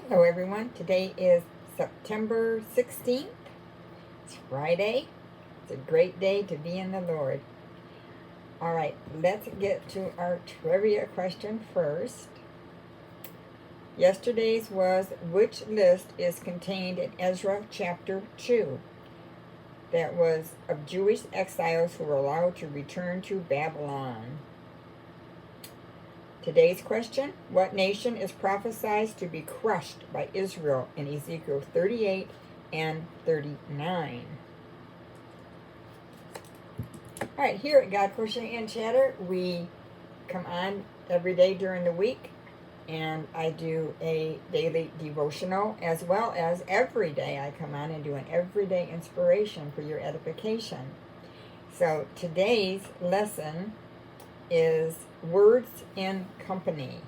Hello everyone, today is September 16th. It's Friday. It's a great day to be in the Lord. Alright, let's get to our trivia question first. Yesterday's was, which list is contained in Ezra chapter 2? That was of Jewish exiles who were allowed to return to Babylon. Today's question, what nation is prophesied to be crushed by Israel in Ezekiel 38 and 39? All right, here at God Crochet and Chatter, we come on every day during the week, and I do a daily devotional, as well as every day I come on and do an everyday inspiration for your edification. So today's lesson is words in company.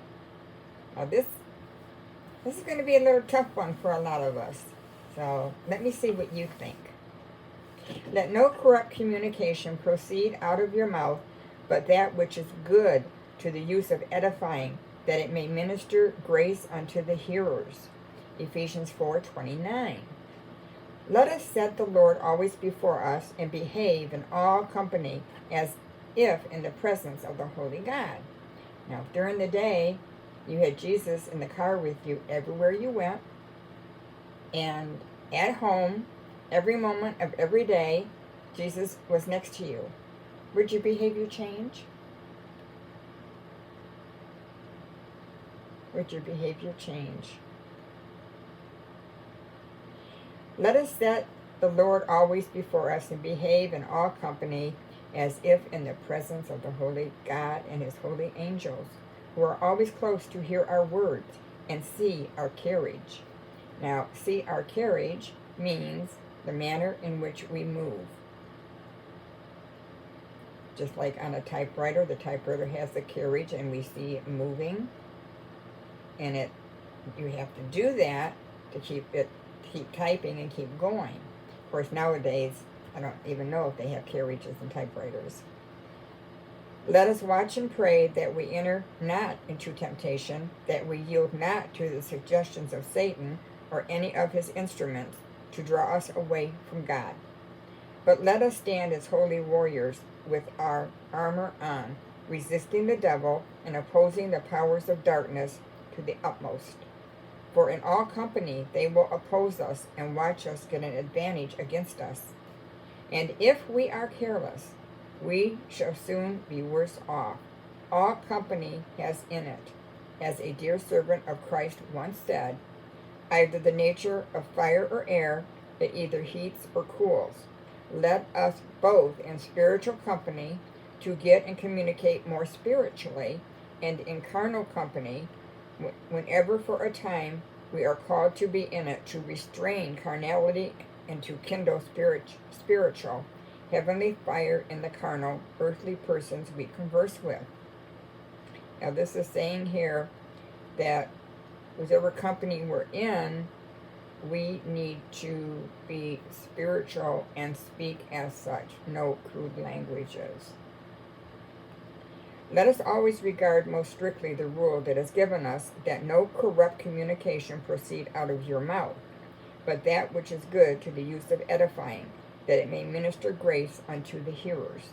Now this is going to be a little tough one for a lot of us. So let me see what you think. Let no corrupt communication proceed out of your mouth, but that which is good to the use of edifying, that it may minister grace unto the hearers. Ephesians 4:29. Let us set the Lord always before us and behave in all company as if in the presence of the Holy God. Now, during the day, you had Jesus in the car with you everywhere you went, and at home, every moment of every day, Jesus was next to you. Would your behavior change? Would your behavior change? Let us set the Lord always before us and behave in all company as if in the presence of the Holy God and His holy angels, who are always close to hear our words and see our carriage. Now, see our carriage means the manner in which we move. Just like on a typewriter, the typewriter has the carriage and we see it moving. And you have to do that to keep typing and keep going. Of course, nowadays, I don't even know if they have carriages and typewriters. Let us watch and pray that we enter not into temptation, that we yield not to the suggestions of Satan or any of his instruments to draw us away from God. But let us stand as holy warriors with our armor on, resisting the devil and opposing the powers of darkness to the utmost. For in all company they will oppose us and watch us get an advantage against us. And if we are careless, we shall soon be worse off. All company has in it, as a dear servant of Christ once said, either the nature of fire or air, it either heats or cools. Let us both in spiritual company to get and communicate more spiritually, and in carnal company, whenever for a time we are called to be in it, to restrain carnality and to kindle spiritual, heavenly fire in the carnal, earthly persons we converse with. Now this is saying here that whatever company we're in, we need to be spiritual and speak as such, no crude languages. Let us always regard most strictly the rule that is given us, that no corrupt communication proceed out of your mouth, but that which is good to the use of edifying, that it may minister grace unto the hearers.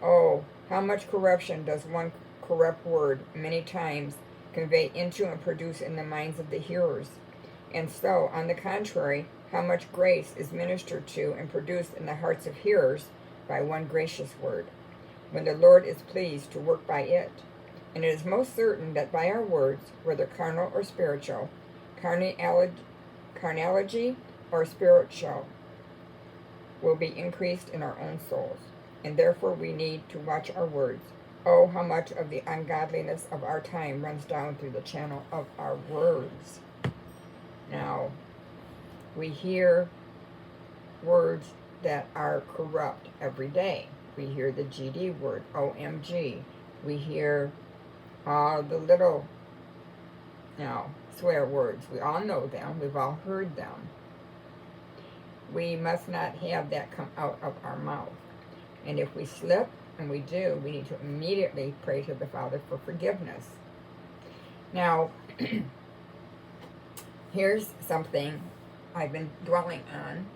Oh, how much corruption does one corrupt word many times convey into and produce in the minds of the hearers. And so, on the contrary, how much grace is ministered to and produced in the hearts of hearers by one gracious word, when the Lord is pleased to work by it. And it is most certain that by our words, whether carnal or spiritual, carnality or spiritual, will be increased in our own souls. And therefore we need to watch our words. Oh, how much of the ungodliness of our time runs down through the channel of our words. Now, we hear words that are corrupt every day. We hear the GD word, OMG. We hear all the little, swear words. We all know them. We've all heard them. We must not have that come out of our mouth. And if we slip, and we do, we need to immediately pray to the Father for forgiveness. Now, Here's something I've been dwelling on.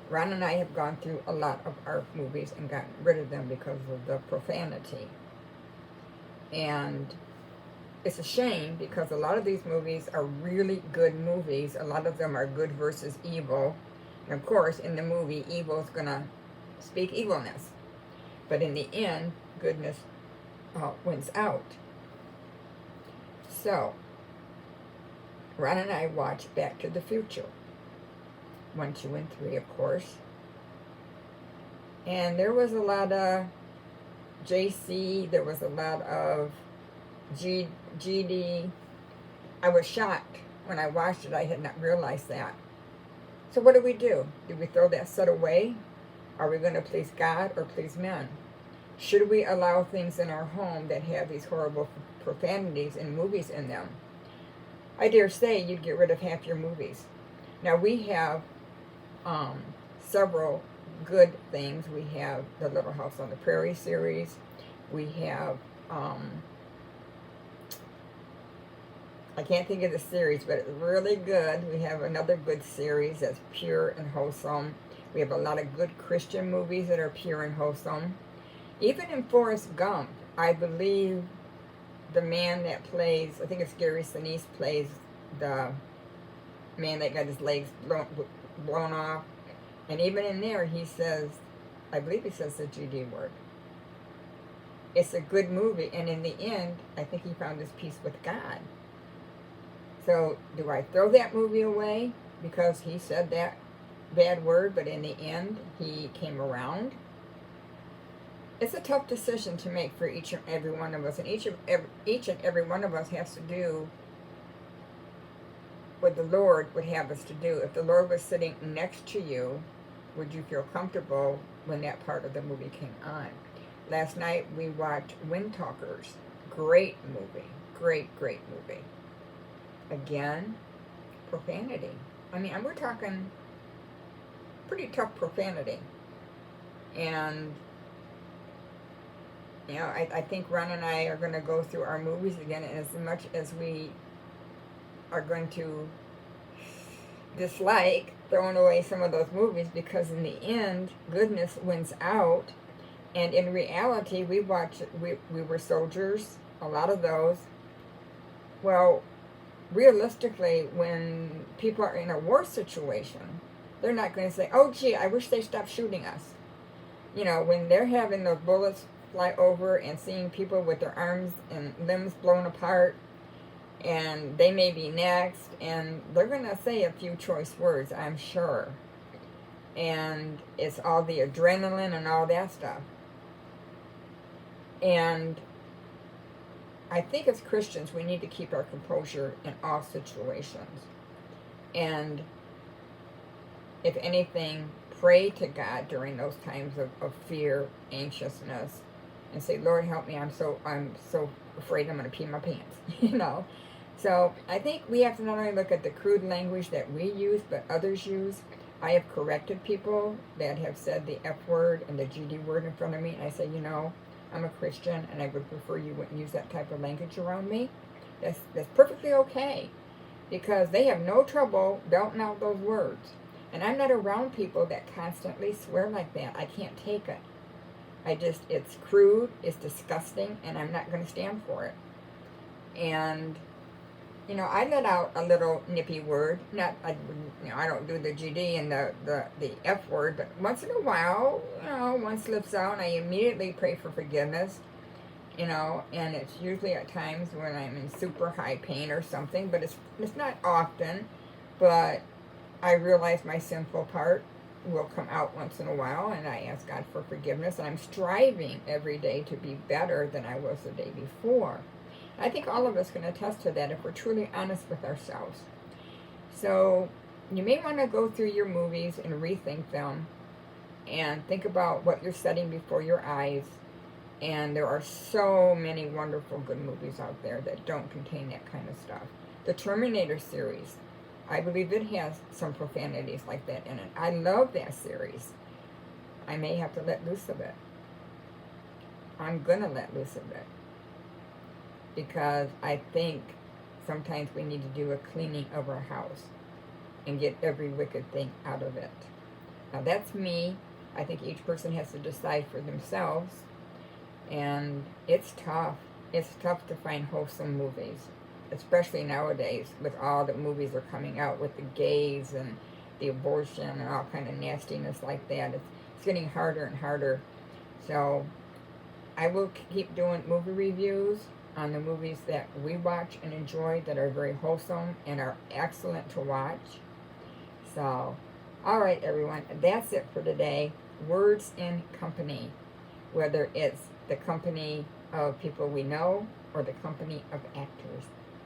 Ron and I have gone through a lot of art movies and gotten rid of them because of the profanity. And it's a shame because a lot of these movies are really good movies. A lot of them are good versus evil. And of course, in the movie, evil is going to speak evilness. But in the end, goodness wins out. So, Ron and I watched Back to the Future. 1, 2, and 3, of course. And there was a lot of JC, there was a lot of GD. I was shocked when I watched it. I had not realized that. So what do? Do we throw that set away? Are we going to please God or please men? Should we allow things in our home that have these horrible profanities and movies in them? I dare say you'd get rid of half your movies. Now we have several good things. We have the Little House on the Prairie series. We have, I can't think of the series, but it's really good. We have another good series that's pure and wholesome. We have a lot of good Christian movies that are pure and wholesome. Even in Forrest Gump, I believe the man that plays, I think it's Gary Sinise, plays the man that got his legs blown off. And even in there, he says, I believe he says the GD word. It's a good movie, and in the end, I think he found his peace with God. So, do I throw that movie away because he said that bad word, but in the end, he came around? It's a tough decision to make for each and every one of us, and each and every one of us has to do what the Lord would have us to do. If the Lord was sitting next to you, would you feel comfortable when that part of the movie came on? Last night we watched Wind Talkers. Great movie. Great movie. Again, profanity. I mean, we're talking pretty tough profanity. And, you know, I think Ron and I are going to go through our movies again, and as much as we are going to dislike throwing away some of those movies, because in the end, goodness wins out. And in reality, we were soldiers, a lot of those. Well, realistically, when people are in a war situation, they're not going to say, oh gee, I wish they stopped shooting us. You know, when they're having those bullets fly over and seeing people with their arms and limbs blown apart, and they may be next, and they're going to say a few choice words, I'm sure. And it's all the adrenaline and all that stuff. And I think as Christians, we need to keep our composure in all situations. And if anything, pray to God during those times of fear, anxiousness, and say, Lord, help me, I'm so afraid I'm going to pee my pants, you know. So I think we have to not only look at the crude language that we use, but others use. I have corrected people that have said the F word and the GD word in front of me, and I say, you know, I'm a Christian, and I would prefer you wouldn't use that type of language around me. That's perfectly okay, because they have no trouble belting out those words. And I'm not around people that constantly swear like that. I can't take it. It's crude, it's disgusting, and I'm not going to stand for it. And, you know, I let out a little nippy word. I don't do the GD and the F word, but once in a while, you know, one slips out, and I immediately pray for forgiveness, you know, and it's usually at times when I'm in super high pain or something, but it's not often, but I realize my sinful part will come out once in a while, and I ask God for forgiveness, and I'm striving every day to be better than I was the day before. I think all of us can attest to that if we're truly honest with ourselves. So you may want to go through your movies and rethink them and think about what you're setting before your eyes. And there are so many wonderful good movies out there that don't contain that kind of stuff. The Terminator series, I believe it has some profanities like that in it. I love that series. I may have to let loose of it. I'm going to let loose of it. Because I think sometimes we need to do a cleaning of our house. and get every wicked thing out of it. Now that's me. I think each person has to decide for themselves. And it's tough. It's tough to find wholesome movies, especially nowadays with all the movies are coming out with the gays and the abortion and all kind of nastiness like that. It's getting harder and harder. So I will keep doing movie reviews on the movies that we watch and enjoy that are very wholesome and are excellent to watch. So, all right, everyone, that's it for today. Words in company, whether it's the company of people we know or the company of actors.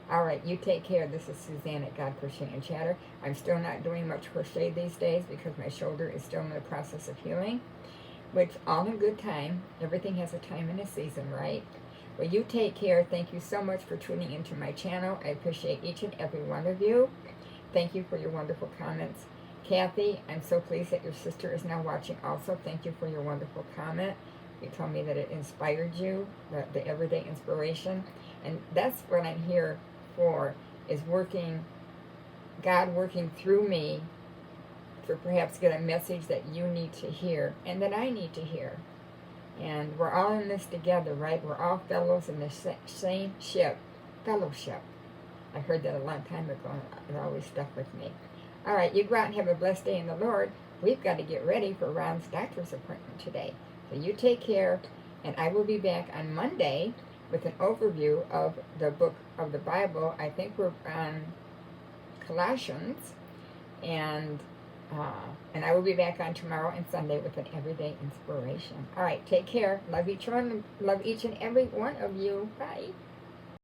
All right, you take care. This is Suzanne at God Crochet and Chatter. I'm still not doing much crochet these days because my shoulder is still in the process of healing, which all in good time. Everything has a time and a season, right? Well, you take care. Thank you so much for tuning into my channel. I appreciate each and every one of you. Thank you for your wonderful comments. Kathy, I'm so pleased that your sister is now watching also. Thank you for your wonderful comment. You told me that it inspired you, the everyday inspiration. And that's what I'm here for, is God working through me to perhaps get a message that you need to hear and that I need to hear. And we're all in this together, right? We're all fellows in the same ship. Fellowship. I heard that a long time ago. It always stuck with me. All right, you go out and have a blessed day in the Lord. We've got to get ready for Ron's doctor's appointment today. So you take care, and I will be back on Monday with an overview of the book of the Bible. I think we're on Colossians, and I will be back on tomorrow and Sunday with an everyday inspiration. All right, take care. Love each and every one of you. Bye.